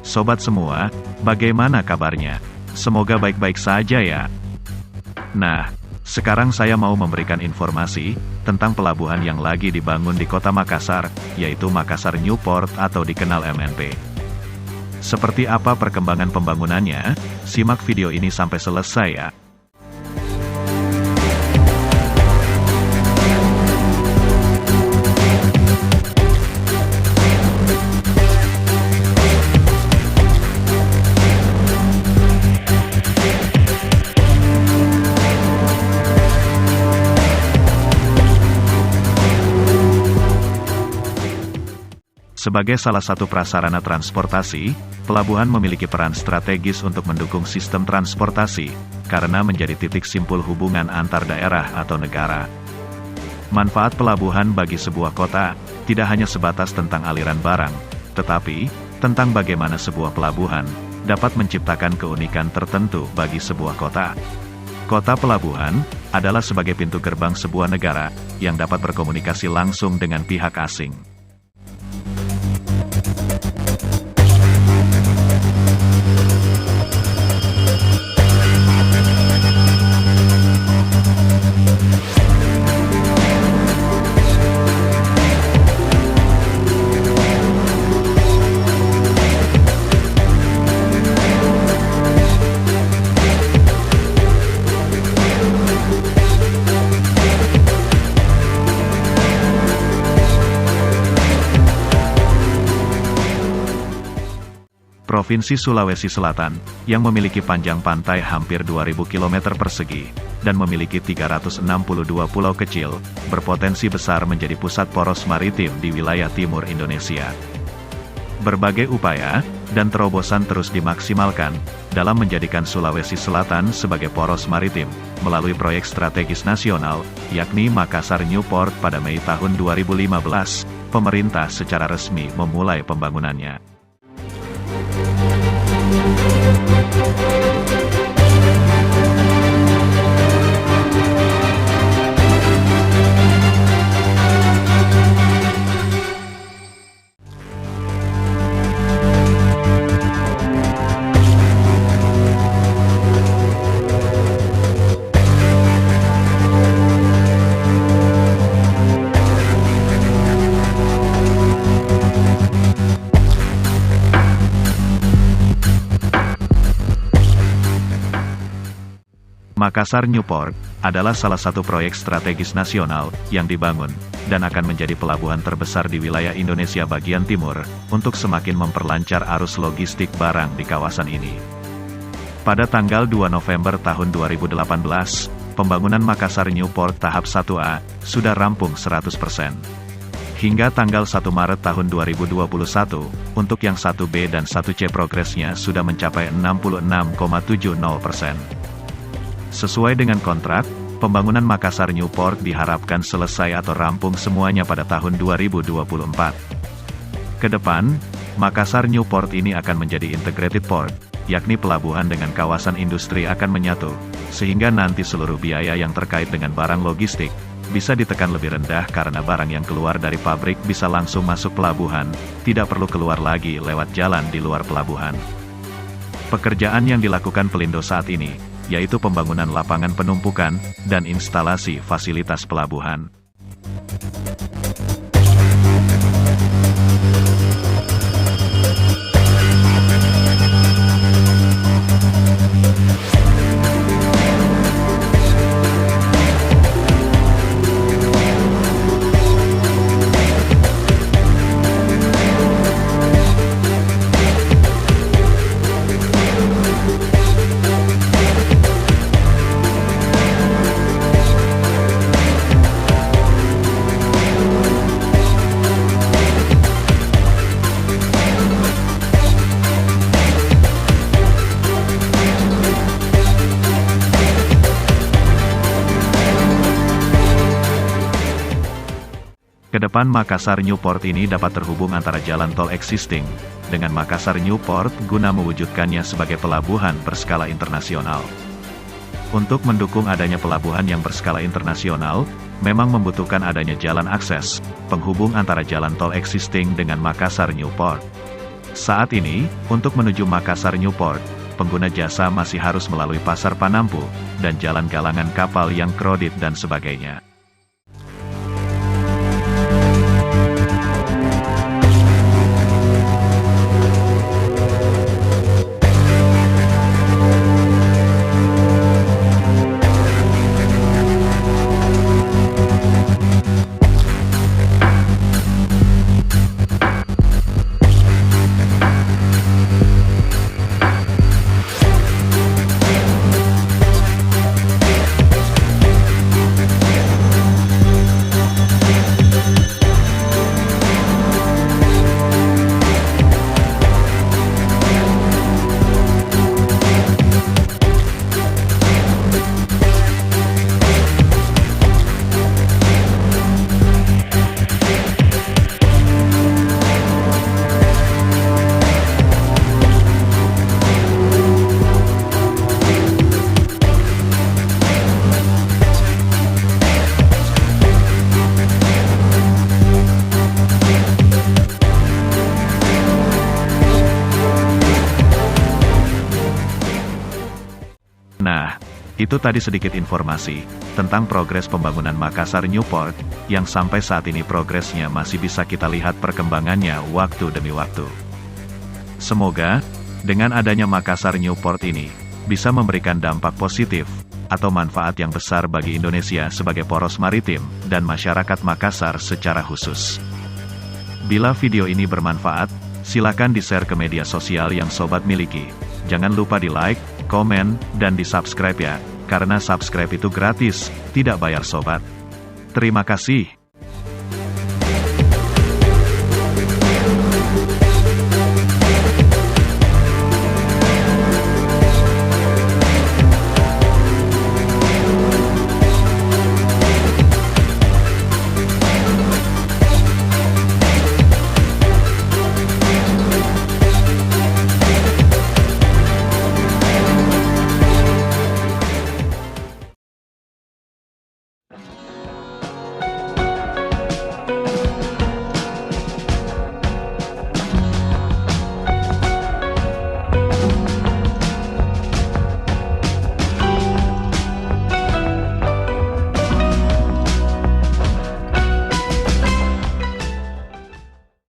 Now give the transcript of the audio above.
Sobat semua, bagaimana kabarnya? Semoga baik-baik saja ya. Nah, sekarang saya mau memberikan informasi tentang pelabuhan yang lagi dibangun di Kota Makassar, yaitu Makassar Newport atau dikenal MNP. Seperti apa perkembangan pembangunannya? Simak video ini sampai selesai ya. Sebagai salah satu prasarana transportasi, pelabuhan memiliki peran strategis untuk mendukung sistem transportasi, karena menjadi titik simpul hubungan antar daerah atau negara. Manfaat pelabuhan bagi sebuah kota, tidak hanya sebatas tentang aliran barang, tetapi, tentang bagaimana sebuah pelabuhan, dapat menciptakan keunikan tertentu bagi sebuah kota. Kota pelabuhan, adalah sebagai pintu gerbang sebuah negara, yang dapat berkomunikasi langsung dengan pihak asing. Provinsi Sulawesi Selatan, yang memiliki panjang pantai hampir 2.000 km persegi, dan memiliki 362 pulau kecil, berpotensi besar menjadi pusat poros maritim di wilayah timur Indonesia. Berbagai upaya, dan terobosan terus dimaksimalkan, dalam menjadikan Sulawesi Selatan sebagai poros maritim, melalui proyek strategis nasional, yakni Makassar Newport pada Mei tahun 2015, pemerintah secara resmi memulai pembangunannya. Makassar Newport adalah salah satu proyek strategis nasional yang dibangun dan akan menjadi pelabuhan terbesar di wilayah Indonesia bagian timur untuk semakin memperlancar arus logistik barang di kawasan ini. Pada tanggal 2 November tahun 2018, pembangunan Makassar Newport tahap 1A sudah rampung 100%. Hingga tanggal 1 Maret tahun 2021, untuk yang 1B dan 1C progresnya sudah mencapai 66,70%. Sesuai dengan kontrak, pembangunan Makassar Newport diharapkan selesai atau rampung semuanya pada tahun 2024. Kedepan, Makassar Newport ini akan menjadi integrated port, yakni pelabuhan dengan kawasan industri akan menyatu, sehingga nanti seluruh biaya yang terkait dengan barang logistik, bisa ditekan lebih rendah karena barang yang keluar dari pabrik bisa langsung masuk pelabuhan, tidak perlu keluar lagi lewat jalan di luar pelabuhan. Pekerjaan yang dilakukan Pelindo saat ini, yaitu pembangunan lapangan penumpukan, dan instalasi fasilitas pelabuhan. Kedepan Makassar Newport ini dapat terhubung antara jalan tol existing dengan Makassar Newport guna mewujudkannya sebagai pelabuhan berskala internasional. Untuk mendukung adanya pelabuhan yang berskala internasional, memang membutuhkan adanya jalan akses, penghubung antara jalan tol existing dengan Makassar Newport. Saat ini, untuk menuju Makassar Newport, pengguna jasa masih harus melalui Pasar Panampu, dan jalan galangan kapal yang kredit dan sebagainya. Nah, itu tadi sedikit informasi tentang progres pembangunan Makassar Newport, yang sampai saat ini progresnya masih bisa kita lihat perkembangannya waktu demi waktu. Semoga, dengan adanya Makassar Newport ini, bisa memberikan dampak positif, atau manfaat yang besar bagi Indonesia sebagai poros maritim, dan masyarakat Makassar secara khusus. Bila video ini bermanfaat, silakan di-share ke media sosial yang sobat miliki. Jangan lupa di-like, komen, dan di-subscribe ya, karena subscribe itu gratis, tidak bayar sobat. Terima kasih.